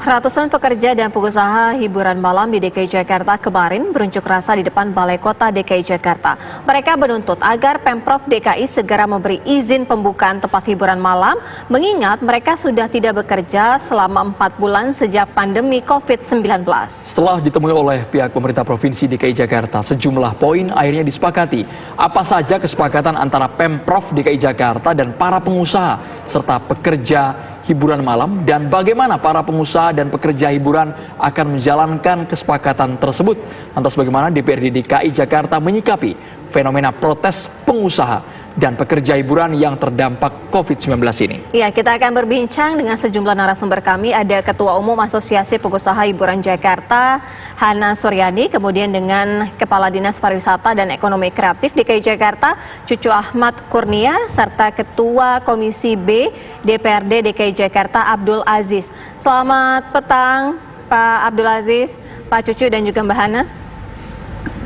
Ratusan pekerja dan pengusaha hiburan malam di DKI Jakarta kemarin berunjuk rasa di depan Balai Kota DKI Jakarta. Mereka menuntut agar Pemprov DKI segera memberi izin pembukaan tempat hiburan malam, mengingat mereka sudah tidak bekerja selama 4 bulan sejak pandemi COVID-19. Setelah ditemui oleh pihak pemerintah Provinsi DKI Jakarta, sejumlah poin akhirnya disepakati. Apa saja kesepakatan antara Pemprov DKI Jakarta dan para pengusaha, serta pekerja hiburan malam, dan bagaimana para pengusaha dan pekerja hiburan akan menjalankan kesepakatan tersebut. Lantas bagaimana DPRD DKI Jakarta menyikapi fenomena protes pengusaha dan pekerja hiburan yang terdampak COVID-19 ini? Ya, kita akan berbincang dengan sejumlah narasumber kami. Ada Ketua Umum Asosiasi Pengusaha Hiburan Jakarta, Hana Suryani, kemudian dengan Kepala Dinas Pariwisata dan Ekonomi Kreatif DKI Jakarta, Cucu Ahmad Kurnia, serta Ketua Komisi B DPRD DKI Jakarta, Abdul Aziz. Selamat petang, Pak Abdul Aziz, Pak Cucu, dan juga Mbak Hana.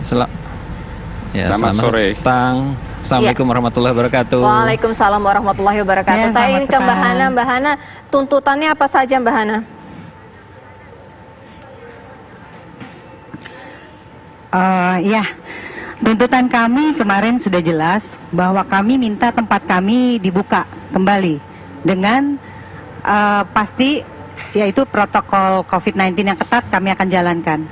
Selamat sore. Petang. Assalamualaikum warahmatullahi wabarakatuh. Waalaikumsalam warahmatullahi wabarakatuh. Ya, saya ingin ke Mbak Hana. Mbak Hana, tuntutannya apa saja, Mbak Hana? Ya, tuntutan kami kemarin sudah jelas bahwa kami minta tempat kami dibuka kembali dengan pasti yaitu protokol COVID-19 yang ketat kami akan jalankan.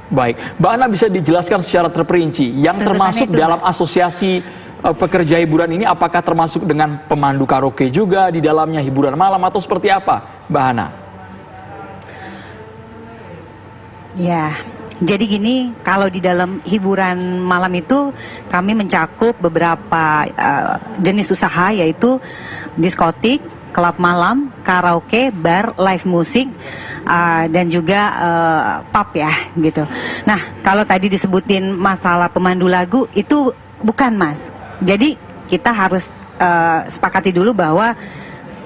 Baik, Mbak Hana bisa dijelaskan secara terperinci yang termasuk dalam asosiasi pekerja hiburan ini, apakah termasuk dengan pemandu karaoke juga di dalamnya, hiburan malam, atau seperti apa, Mbak Hana? Ya, jadi gini, kalau di dalam hiburan malam itu kami mencakup beberapa jenis usaha, yaitu diskotik, klub malam, karaoke, bar, live musik, dan juga pub ya gitu. Nah, kalau tadi disebutin masalah pemandu lagu itu bukan, Mas. Jadi kita harus sepakati dulu bahwa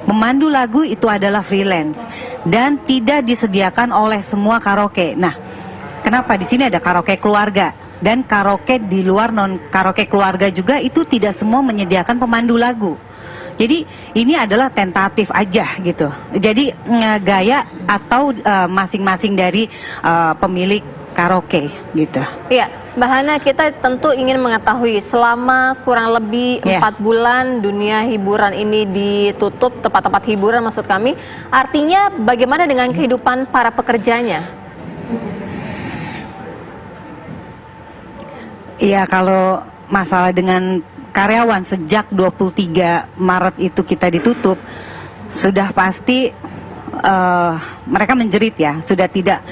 pemandu lagu itu adalah freelance dan tidak disediakan oleh semua karaoke. Nah, kenapa di sini ada karaoke keluarga dan karaoke di luar non karaoke keluarga juga itu tidak semua menyediakan pemandu lagu. Jadi ini adalah tentatif aja gitu. Jadi gaya atau masing-masing dari pemilik karaoke gitu. Iya, Mbak Hana, kita tentu ingin mengetahui selama kurang lebih 4 bulan dunia hiburan ini ditutup, tempat-tempat hiburan maksud kami. Artinya bagaimana dengan kehidupan para pekerjanya? Iya, kalau masalah dengan karyawan sejak 23 Maret itu kita ditutup, sudah pasti mereka menjerit ya, sudah tidak,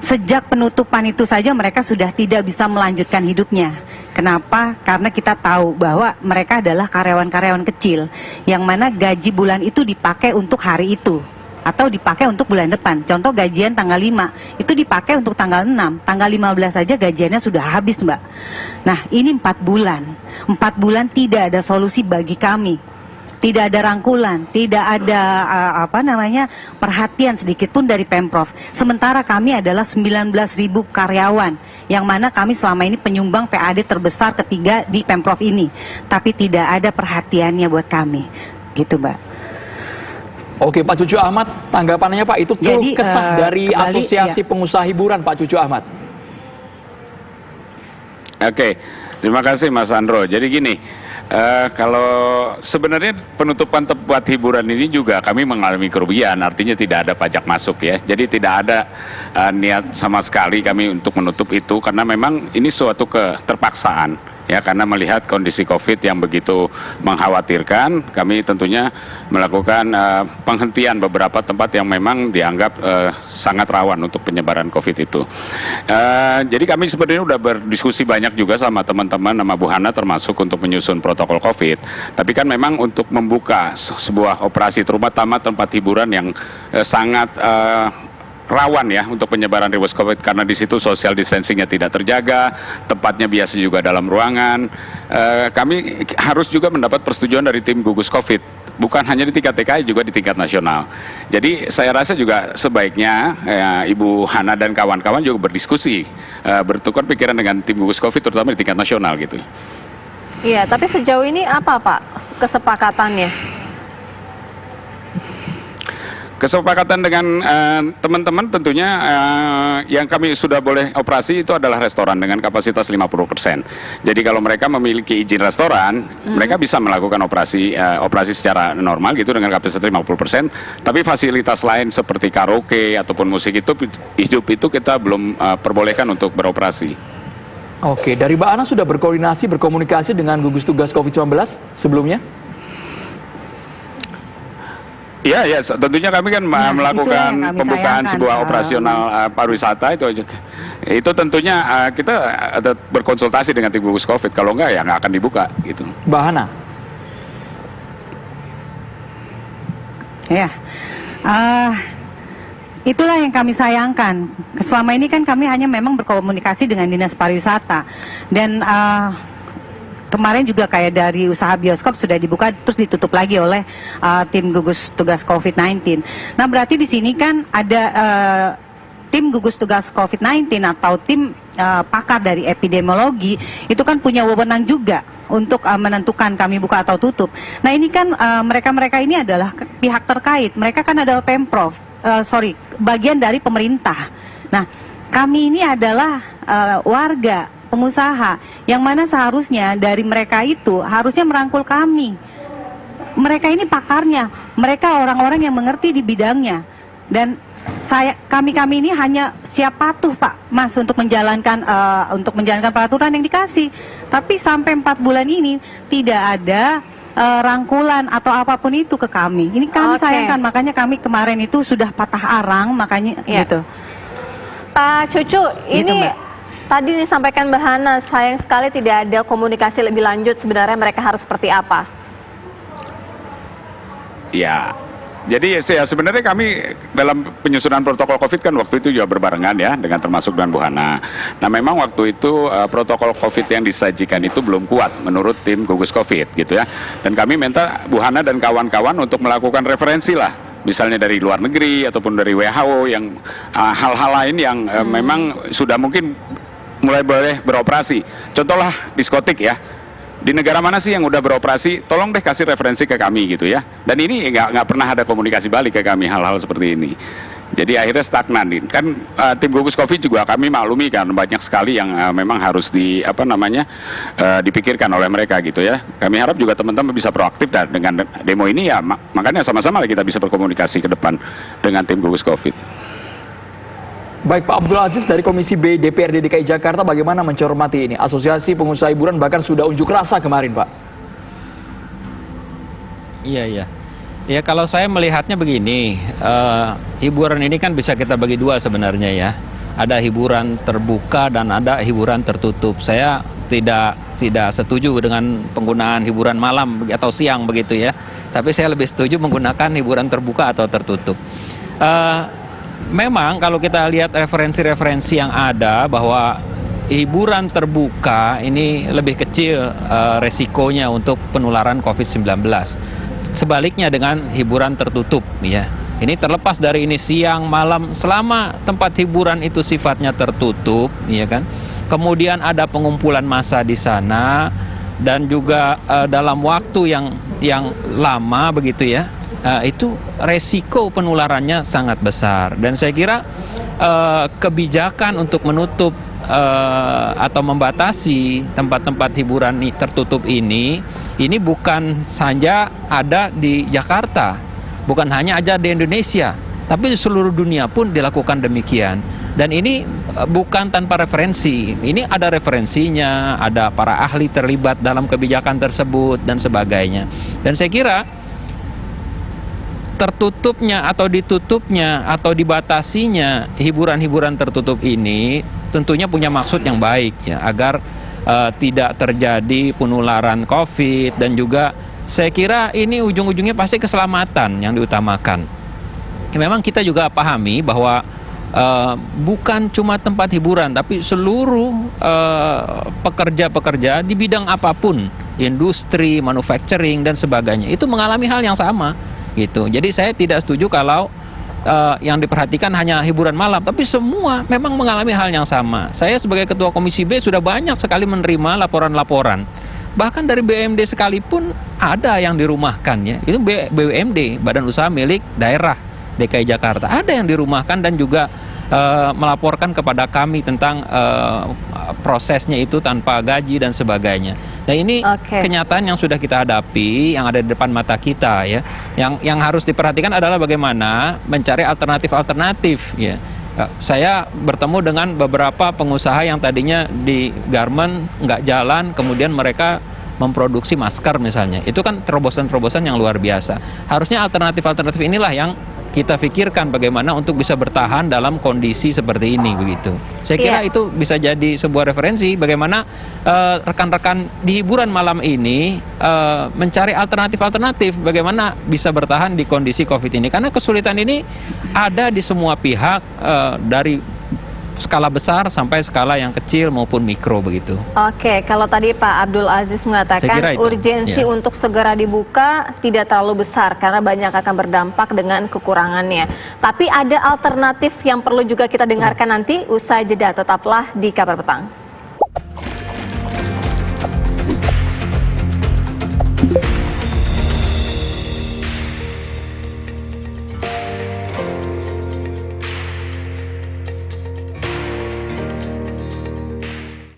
sejak penutupan itu saja mereka sudah tidak bisa melanjutkan hidupnya. Kenapa? Karena kita tahu bahwa mereka adalah karyawan-karyawan kecil yang mana gaji bulan itu dipakai untuk hari itu atau dipakai untuk bulan depan. Contoh gajian tanggal 5 itu dipakai untuk tanggal 6, tanggal 15 saja gajiannya sudah habis, Mbak. Nah, ini 4 bulan. 4 bulan tidak ada solusi bagi kami. Tidak ada rangkulan, tidak ada perhatian sedikit pun dari Pemprov. Sementara kami adalah 19.000 karyawan yang mana kami selama ini penyumbang PAD terbesar ketiga di Pemprov ini. Tapi tidak ada perhatiannya buat kami. Gitu, Mbak. Oke, Pak Cucu Ahmad, tanggapannya Pak, itu keluh kesah dari Asosiasi Pengusaha Hiburan, Pak Cucu Ahmad. Oke, terima kasih Mas Andro. Jadi gini, kalau sebenarnya penutupan tempat hiburan ini juga kami mengalami kerugian, artinya tidak ada pajak masuk ya. Jadi tidak ada niat sama sekali kami untuk menutup itu, karena memang ini suatu keterpaksaan. Ya, karena melihat kondisi COVID yang begitu mengkhawatirkan, kami tentunya melakukan penghentian beberapa tempat yang memang dianggap sangat rawan untuk penyebaran COVID itu. Jadi kami sebenarnya sudah berdiskusi banyak juga sama teman-teman, sama Bu Hana termasuk untuk menyusun protokol COVID. Tapi kan memang untuk membuka sebuah operasi, terutama tempat hiburan yang sangat rawan ya untuk penyebaran virus COVID, karena di situ social distancingnya tidak terjaga, tempatnya biasa juga dalam ruangan. Kami harus juga mendapat persetujuan dari tim gugus COVID, bukan hanya di tingkat DKI, juga di tingkat nasional. Jadi saya rasa juga sebaiknya Ibu Hana dan kawan-kawan juga berdiskusi, bertukar pikiran dengan tim gugus COVID, terutama di tingkat nasional gitu. Iya, tapi sejauh ini apa Pak kesepakatannya? Kesepakatan dengan teman-teman tentunya yang kami sudah boleh operasi itu adalah restoran dengan kapasitas 50%. Jadi kalau mereka memiliki izin restoran, mereka bisa melakukan operasi secara normal gitu dengan kapasitas 50%. Tapi fasilitas lain seperti karaoke ataupun musik itu hidup itu kita belum perbolehkan untuk beroperasi. Oke, dari Mbak Ana sudah berkomunikasi dengan gugus tugas COVID-19 sebelumnya? Ya, tentunya kami kan melakukan pembukaan sebuah operasional pariwisata itu tentunya kita berkonsultasi dengan tim gugus COVID. Kalau enggak ya nggak akan dibuka gitu. Mbak Hana. Ya, itulah yang kami sayangkan. Selama ini kan kami hanya memang berkomunikasi dengan Dinas Pariwisata dan kemarin juga kayak dari usaha bioskop sudah dibuka terus ditutup lagi oleh tim gugus tugas COVID-19. Nah berarti di sini kan ada tim gugus tugas COVID-19 atau tim pakar dari epidemiologi itu kan punya wewenang juga untuk menentukan kami buka atau tutup. Nah ini kan mereka-mereka ini adalah pihak terkait. Mereka kan adalah Pemprov, bagian dari pemerintah. Nah kami ini adalah warga, pengusaha, yang mana seharusnya dari mereka itu harusnya merangkul kami. Mereka ini pakarnya, mereka orang-orang yang mengerti di bidangnya. Dan kami ini hanya siap patuh Pak Mas untuk menjalankan peraturan yang dikasih. Tapi sampai 4 bulan ini tidak ada rangkulan atau apapun itu ke kami. Ini kami sayangkan, makanya kami kemarin itu sudah patah arang, makanya gitu. Pak Cucu, ini Mbak. tadi disampaikan Mbak Hana, sayang sekali tidak ada komunikasi lebih lanjut sebenarnya mereka harus seperti apa? Ya, jadi sebenarnya kami dalam penyusunan protokol COVID kan waktu itu juga berbarengan ya dengan termasuk dengan Bu Hana. Nah memang waktu itu protokol COVID yang disajikan itu belum kuat menurut tim gugus COVID gitu ya. Dan kami minta Bu Hana dan kawan-kawan untuk melakukan referensi lah. Misalnya dari luar negeri ataupun dari WHO yang hal-hal lain yang memang sudah mungkin mulai boleh beroperasi. Contohlah diskotik ya. Di negara mana sih yang udah beroperasi? Tolong deh kasih referensi ke kami gitu ya. Dan ini nggak pernah ada komunikasi balik ke kami hal-hal seperti ini. Jadi akhirnya stagnan. Kan tim gugus COVID juga kami maklumi kan banyak sekali yang memang harus dipikirkan oleh mereka gitu ya. Kami harap juga teman-teman bisa proaktif dan dengan demo ini ya makanya sama-sama kita bisa berkomunikasi ke depan dengan tim gugus COVID. Baik Pak Abdul Aziz dari Komisi B DPRD DKI Jakarta, bagaimana mencermati ini? Asosiasi Pengusaha Hiburan bahkan sudah unjuk rasa kemarin Pak. Iya. Ya kalau saya melihatnya begini, hiburan ini kan bisa kita bagi dua sebenarnya ya. Ada hiburan terbuka dan ada hiburan tertutup. Saya tidak setuju dengan penggunaan hiburan malam atau siang begitu ya. Tapi saya lebih setuju menggunakan hiburan terbuka atau tertutup. Memang kalau kita lihat referensi-referensi yang ada bahwa hiburan terbuka ini lebih kecil resikonya untuk penularan COVID-19. Sebaliknya dengan hiburan tertutup ya. Ini terlepas dari ini siang, malam, selama tempat hiburan itu sifatnya tertutup ya kan. Kemudian ada pengumpulan massa di sana dan juga dalam waktu yang lama begitu ya. Itu resiko penularannya sangat besar dan saya kira kebijakan untuk menutup atau membatasi tempat-tempat hiburan tertutup ini bukan saja ada di Jakarta, bukan hanya aja di Indonesia, tapi di seluruh dunia pun dilakukan demikian. Dan ini bukan tanpa referensi, ini ada referensinya, ada para ahli terlibat dalam kebijakan tersebut dan sebagainya. Dan saya kira tertutupnya atau ditutupnya atau dibatasinya hiburan-hiburan tertutup ini tentunya punya maksud yang baik ya, agar tidak terjadi penularan COVID dan juga saya kira ini ujung-ujungnya pasti keselamatan yang diutamakan. Memang kita juga pahami bahwa bukan cuma tempat hiburan tapi seluruh pekerja-pekerja di bidang apapun, industri, manufacturing dan sebagainya itu mengalami hal yang sama. Gitu. Jadi saya tidak setuju kalau yang diperhatikan hanya hiburan malam, tapi semua memang mengalami hal yang sama. Saya sebagai Ketua Komisi B sudah banyak sekali menerima laporan-laporan. Bahkan dari BUMD sekalipun ada yang dirumahkan ya. Itu BUMD, Badan Usaha Milik Daerah DKI Jakarta. Ada yang dirumahkan dan juga melaporkan kepada kami tentang prosesnya itu tanpa gaji dan sebagainya. Nah ini kenyataan yang sudah kita hadapi, yang ada di depan mata kita ya. Yang harus diperhatikan adalah bagaimana mencari alternatif-alternatif ya. Saya bertemu dengan beberapa pengusaha yang tadinya di garment nggak jalan, kemudian mereka memproduksi masker misalnya. Itu kan terobosan-terobosan yang luar biasa. Harusnya alternatif-alternatif inilah yang kita pikirkan bagaimana untuk bisa bertahan dalam kondisi seperti ini begitu. Saya kira itu bisa jadi sebuah referensi bagaimana rekan-rekan di hiburan malam ini mencari alternatif-alternatif bagaimana bisa bertahan di kondisi Covid ini. Karena kesulitan ini ada di semua pihak dari skala besar sampai skala yang kecil maupun mikro begitu. Oke, kalau tadi Pak Abdul Aziz mengatakan urgensi untuk segera dibuka tidak terlalu besar karena banyak akan berdampak dengan kekurangannya. Tapi ada alternatif yang perlu juga kita dengarkan nanti usai jeda. Tetaplah di Kabar Petang.